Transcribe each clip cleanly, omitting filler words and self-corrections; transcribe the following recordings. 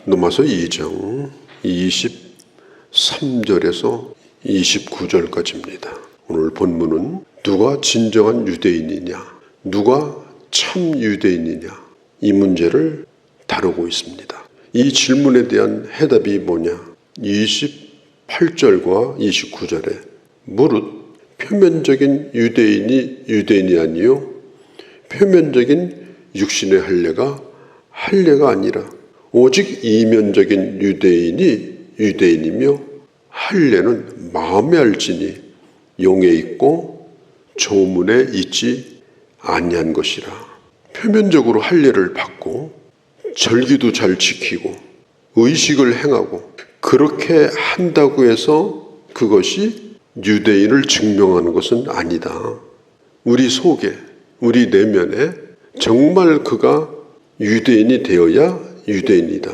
로마서 2장 23절에서 29절까지입니다. 오늘 본문은 누가 진정한 유대인이냐, 누가 참 유대인이냐, 이 문제를 다루고 있습니다. 이 질문에 대한 해답이 뭐냐? 28절과 29절에 무릇 표면적인 유대인이 아니요 표면적인 육신의 할례가 아니라 오직 이면적인 유대인이 유대인이며 할례는 마음에 알지니 용에 있고 조문에 있지 아니한 것이라. 표면적으로 할례를 받고 절기도 잘 지키고 의식을 행하고 그렇게 한다고 해서 그것이 유대인을 증명하는 것은 아니다. 우리 속에, 우리 내면에 정말 그가 유대인이 되어야 유대인이다.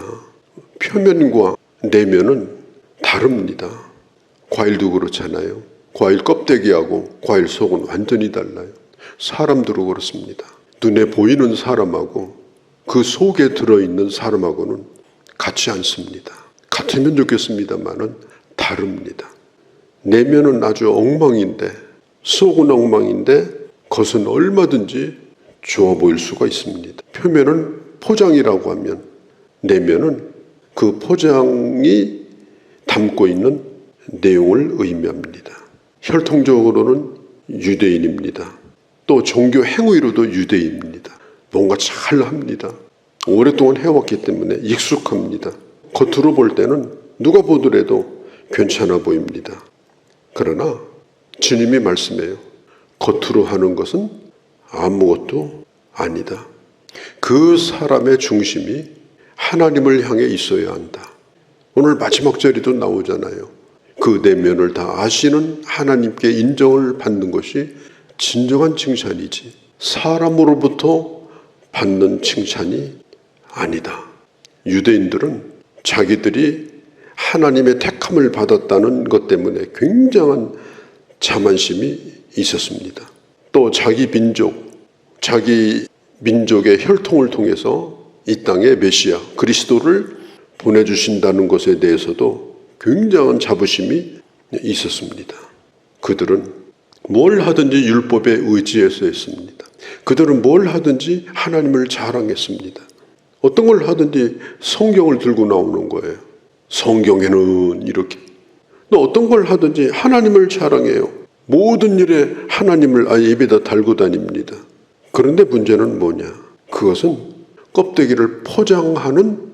표면과 내면은 다릅니다. 과일도 그렇잖아요. 과일 껍데기하고 과일 속은 완전히 달라요. 사람도 그렇습니다. 눈에 보이는 사람하고 그 속에 들어있는 사람하고는 같지 않습니다. 같으면 좋겠습니다만은 다릅니다. 내면은 아주 엉망인데, 속은 엉망인데 겉은 얼마든지 좋아 보일 수가 있습니다. 표면은 포장이라고 하면 내면은 그 포장이 담고 있는 내용을 의미합니다. 혈통적으로는 유대인입니다. 또 종교 행위로도 유대인입니다. 뭔가 잘 합니다. 오랫동안 해왔기 때문에 익숙합니다. 겉으로 볼 때는 누가 보더라도 괜찮아 보입니다. 그러나 주님이 말씀해요. 겉으로 하는 것은 아무것도 아니다. 그 사람의 중심이 하나님을 향해 있어야 한다. 오늘 마지막 절에도 나오잖아요. 그 내면을 다 아시는 하나님께 인정을 받는 것이 진정한 칭찬이지 사람으로부터 받는 칭찬이 아니다. 유대인들은 자기들이 하나님의 택함을 받았다는 것 때문에 굉장한 자만심이 있었습니다. 또 자기 민족의 혈통을 통해서 이 땅에 메시아, 그리스도를 보내주신다는 것에 대해서도 굉장한 자부심이 있었습니다. 그들은 뭘 하든지 율법에 의지해서 했습니다. 그들은 뭘 하든지 하나님을 자랑했습니다. 어떤 걸 하든지 성경을 들고 나오는 거예요. 성경에는 이렇게. 또 어떤 걸 하든지 하나님을 자랑해요. 모든 일에 하나님을 입에다 달고 다닙니다. 그런데 문제는 뭐냐? 그것은 껍데기를 포장하는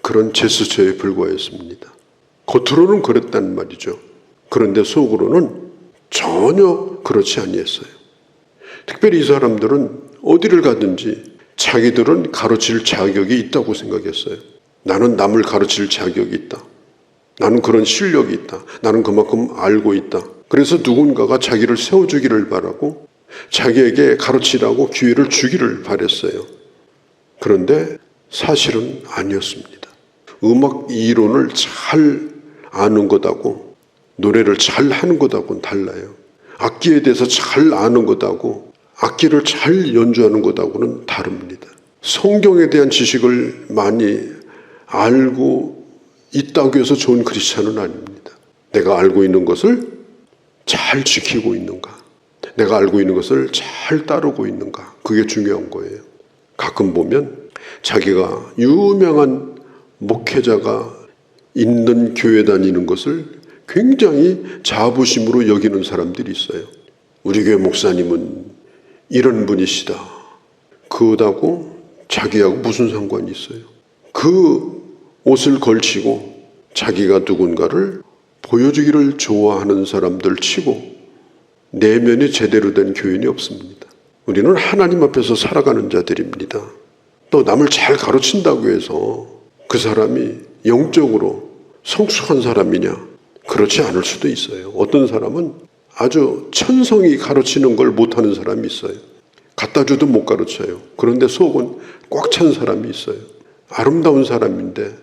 그런 제스처에 불과했습니다. 겉으로는 그랬단 말이죠. 그런데 속으로는 전혀 그렇지 아니했어요. 특별히 이 사람들은 어디를 가든지 자기들은 가르칠 자격이 있다고 생각했어요. 나는 남을 가르칠 자격이 있다. 나는 그런 실력이 있다. 나는 그만큼 알고 있다. 그래서 누군가가 자기를 세워주기를 바라고 자기에게 가르치라고 기회를 주기를 바랬어요. 그런데 사실은 아니었습니다. 음악 이론을 잘 아는 것하고 노래를 잘 하는 것하고는 달라요. 악기에 대해서 잘 아는 것하고 악기를 잘 연주하는 것하고는 다릅니다. 성경에 대한 지식을 많이 알고 있다고 해서 좋은 크리스찬은 아닙니다. 내가 알고 있는 것을 잘 지키고 있는가? 내가 알고 있는 것을 잘 따르고 있는가? 그게 중요한 거예요. 가끔 보면 자기가 유명한 목회자가 있는 교회 다니는 것을 굉장히 자부심으로 여기는 사람들이 있어요. 우리 교회 목사님은 이런 분이시다. 그하고 자기하고 무슨 상관이 있어요? 그 옷을 걸치고 자기가 누군가를 보여주기를 좋아하는 사람들 치고 내면이 제대로 된 교인이 없습니다. 우리는 하나님 앞에서 살아가는 자들입니다. 또 남을 잘 가르친다고 해서 그 사람이 영적으로 성숙한 사람이냐? 그렇지 않을 수도 있어요. 어떤 사람은 아주 천성이 가르치는 걸 못하는 사람이 있어요. 갖다 줘도 못 가르쳐요. 그런데 속은 꽉 찬 사람이 있어요. 아름다운 사람인데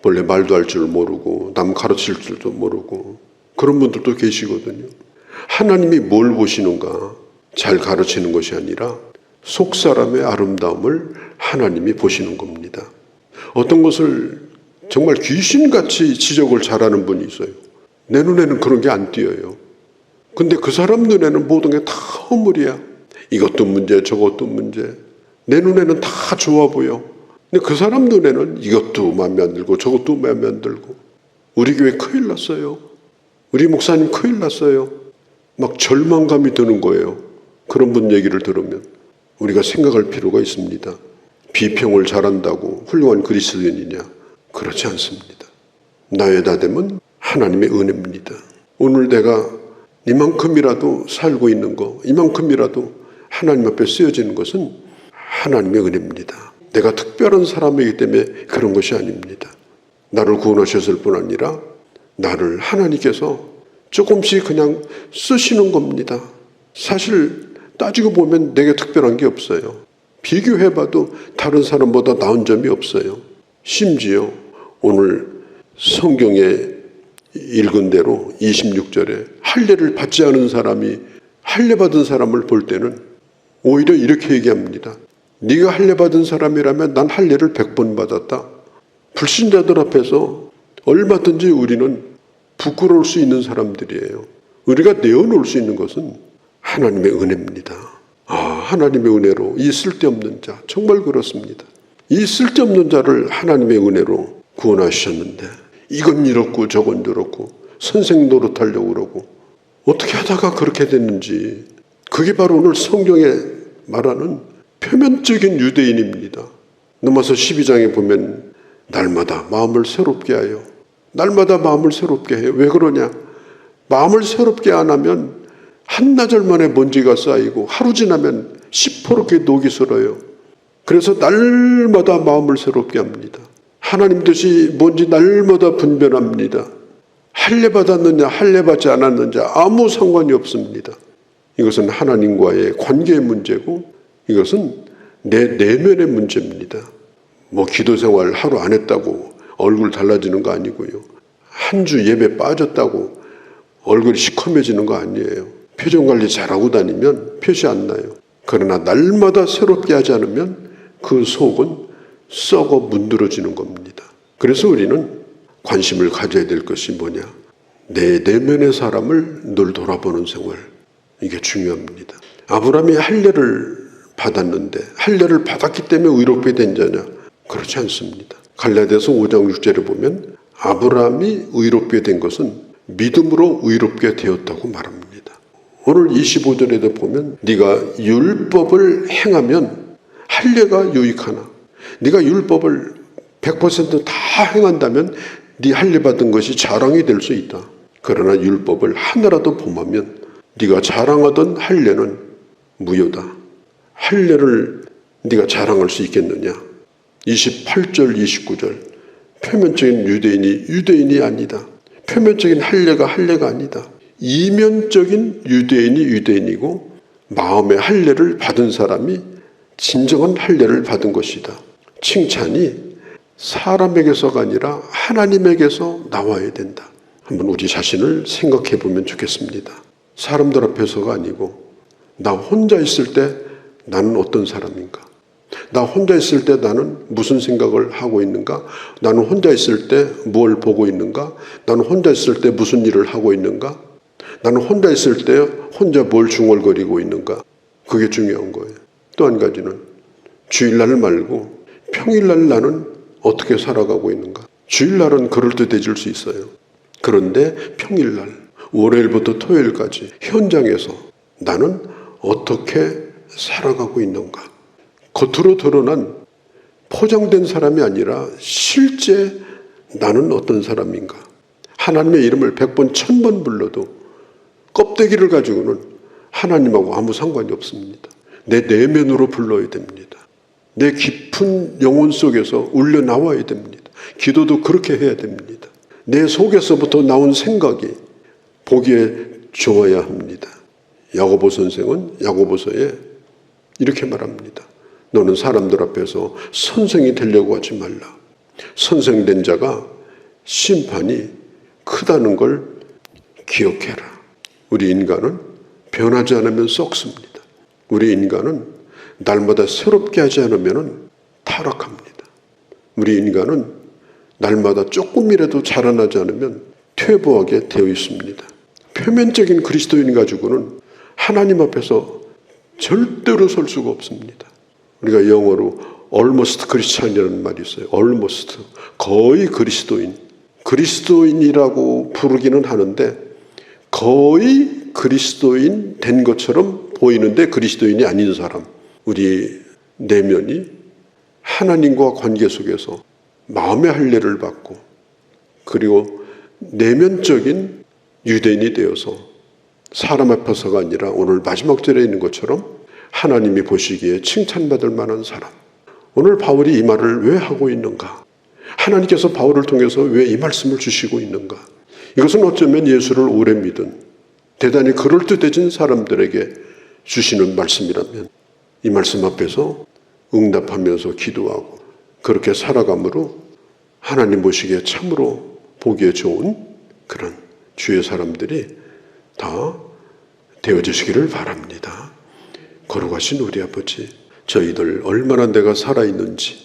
원래 말도 할 줄 모르고 남 가르칠 줄도 모르고 그런 분들도 계시거든요. 하나님이 뭘 보시는가? 잘 가르치는 것이 아니라 속 사람의 아름다움을 하나님이 보시는 겁니다. 어떤 것을 정말 귀신같이 지적을 잘하는 분이 있어요. 내 눈에는 그런 게 안 띄어요. 근데 그 사람 눈에는 모든 게 다 허물이야. 이것도 문제, 저것도 문제. 내 눈에는 다 좋아 보여. 근데 그 사람 눈에는 이것도 마음에 안 들고 저것도 마음에 안 들고. 우리 교회 큰일 났어요. 우리 목사님 큰일 났어요. 막 절망감이 드는 거예요. 그런 분 얘기를 들으면 우리가 생각할 필요가 있습니다. 비평을 잘한다고 훌륭한 그리스도인이냐? 그렇지 않습니다. 나의 다됨은 하나님의 은혜입니다. 오늘 내가 이만큼이라도 살고 있는 거, 이만큼이라도 하나님 앞에 쓰여지는 것은 하나님의 은혜입니다. 내가 특별한 사람이기 때문에 그런 것이 아닙니다. 나를 구원하셨을 뿐 아니라 나를 하나님께서 조금씩 그냥 쓰시는 겁니다. 사실 따지고 보면 내게 특별한 게 없어요. 비교해봐도 다른 사람보다 나은 점이 없어요. 심지어 오늘 성경에 읽은 대로 26절에 할례를 받지 않은 사람이 할례 받은 사람을 볼 때는 오히려 이렇게 얘기합니다. 네가 할례 받은 사람이라면 난 할례를 100번 받았다. 불신자들 앞에서 얼마든지 우리는 부끄러울 수 있는 사람들이에요. 우리가 내어놓을 수 있는 것은 하나님의 은혜입니다. 하나님의 은혜로 이 쓸데없는 자, 정말 그렇습니다. 이 쓸데없는 자를 하나님의 은혜로 구원하셨는데 이건 이렇고 저건 저렇고 선생 노릇하려고 그러고 어떻게 하다가 그렇게 됐는지, 그게 바로 오늘 성경에 말하는 표면적인 유대인입니다. 넘어서 12장에 보면 날마다 마음을 새롭게 하여, 날마다 마음을 새롭게 해요. 왜 그러냐? 마음을 새롭게 안 하면 한나절 만에 먼지가 쌓이고 하루 지나면 시퍼렇게 녹이 슬어요. 그래서 날마다 마음을 새롭게 합니다. 하나님 뜻이 뭔지 날마다 분별합니다. 할례 받았느냐 할례 받지 않았느냐 아무 상관이 없습니다. 이것은 하나님과의 관계의 문제고 이것은 내 내면의 문제입니다. 기도생활 하루 안 했다고 얼굴 달라지는 거 아니고요. 한 주 예배 빠졌다고 얼굴이 시커매지는 거 아니에요. 표정 관리 잘하고 다니면 표시 안 나요. 그러나 날마다 새롭게 하지 않으면 그 속은 썩어 문드러지는 겁니다. 그래서 우리는 관심을 가져야 될 것이 뭐냐? 내 내면의 사람을 늘 돌아보는 생활. 이게 중요합니다. 아브라함이 할례를 받았는데 할례를 받았기 때문에 의롭게 된 자냐? 그렇지 않습니다. 갈라디아서 5장 6절에 보면 아브라함이 의롭게 된 것은 믿음으로 의롭게 되었다고 말합니다. 오늘 25절에도 보면 네가 율법을 행하면 할례가 유익하나, 네가 율법을 100%다 행한다면 네 할례 받은 것이 자랑이 될 수 있다. 그러나 율법을 하나라도 범하면 네가 자랑하던 할례는 무효다. 할례를 네가 자랑할 수 있겠느냐? 28절 29절 표면적인 유대인이 아니다. 표면적인 할례가 아니다. 이면적인 유대인이고 마음의 할례를 받은 사람이 진정한 할례를 받은 것이다. 칭찬이 사람에게서가 아니라 하나님에게서 나와야 된다. 한번 우리 자신을 생각해 보면 좋겠습니다. 사람들 앞에서가 아니고 나 혼자 있을 때 나는 어떤 사람인가? 나 혼자 있을 때 나는 무슨 생각을 하고 있는가? 나는 혼자 있을 때 뭘 보고 있는가? 나는 혼자 있을 때 무슨 일을 하고 있는가? 나는 혼자 있을 때 혼자 뭘 중얼거리고 있는가? 그게 중요한 거예요. 또 한 가지는 주일날 말고 평일날 나는 어떻게 살아가고 있는가? 주일날은 그럴듯해질 수 있어요. 그런데 평일날, 월요일부터 토요일까지 현장에서 나는 어떻게 살아가고 있는가? 겉으로 드러난 포장된 사람이 아니라 실제 나는 어떤 사람인가? 하나님의 이름을 100번, 1000번 불러도 껍데기를 가지고는 하나님하고 아무 상관이 없습니다. 내 내면으로 불러야 됩니다. 내 깊은 영혼 속에서 울려 나와야 됩니다. 기도도 그렇게 해야 됩니다. 내 속에서부터 나온 생각이 보기에 좋아야 합니다. 야고보 선생은 야고보서에 이렇게 말합니다. 너는 사람들 앞에서 선생이 되려고 하지 말라. 선생된 자가 심판이 크다는 걸 기억해라. 우리 인간은 변하지 않으면 썩습니다. 우리 인간은 날마다 새롭게 하지 않으면 타락합니다. 우리 인간은 날마다 조금이라도 자라나지 않으면 퇴보하게 되어 있습니다. 표면적인 그리스도인 가지고는 하나님 앞에서 절대로 설 수가 없습니다. 우리가 영어로 almost Christian이라는 말이 있어요. almost. 거의 그리스도인이라고 부르기는 하는데 거의 그리스도인 된 것처럼 보이는데 그리스도인이 아닌 사람. 우리 내면이 하나님과 관계 속에서 마음의 할례를 받고 그리고 내면적인 유대인이 되어서 사람 앞에서가 아니라 오늘 마지막 절에 있는 것처럼 하나님이 보시기에 칭찬받을 만한 사람. 오늘 바울이 이 말을 왜 하고 있는가? 하나님께서 바울을 통해서 왜 이 말씀을 주시고 있는가? 이것은 어쩌면 예수를 오래 믿은 대단히 그럴듯해진 사람들에게 주시는 말씀이라면 이 말씀 앞에서 응답하면서 기도하고 그렇게 살아감으로 하나님 보시기에 참으로 보기에 좋은 그런 주의 사람들이 다 되어주시기를 바랍니다. 거룩하신 우리 아버지, 저희들 얼마나 내가 살아있는지,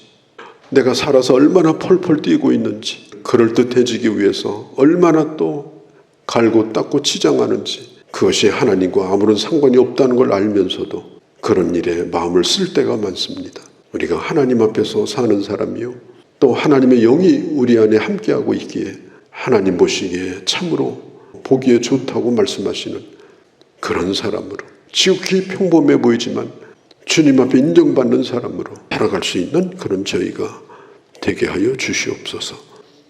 내가 살아서 얼마나 펄펄 뛰고 있는지, 그럴듯해지기 위해서 얼마나 또 갈고 닦고 치장하는지, 그것이 하나님과 아무런 상관이 없다는 걸 알면서도 그런 일에 마음을 쓸 때가 많습니다. 우리가 하나님 앞에서 사는 사람이요, 또 하나님의 영이 우리 안에 함께하고 있기에 하나님 보시기에 참으로 보기에 좋다고 말씀하시는 그런 사람으로, 지극히 평범해 보이지만 주님 앞에 인정받는 사람으로 살아갈 수 있는 그런 저희가 되게 하여 주시옵소서.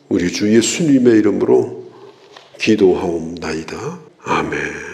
우리 주 예수님의 이름으로 기도하옵나이다. 아멘.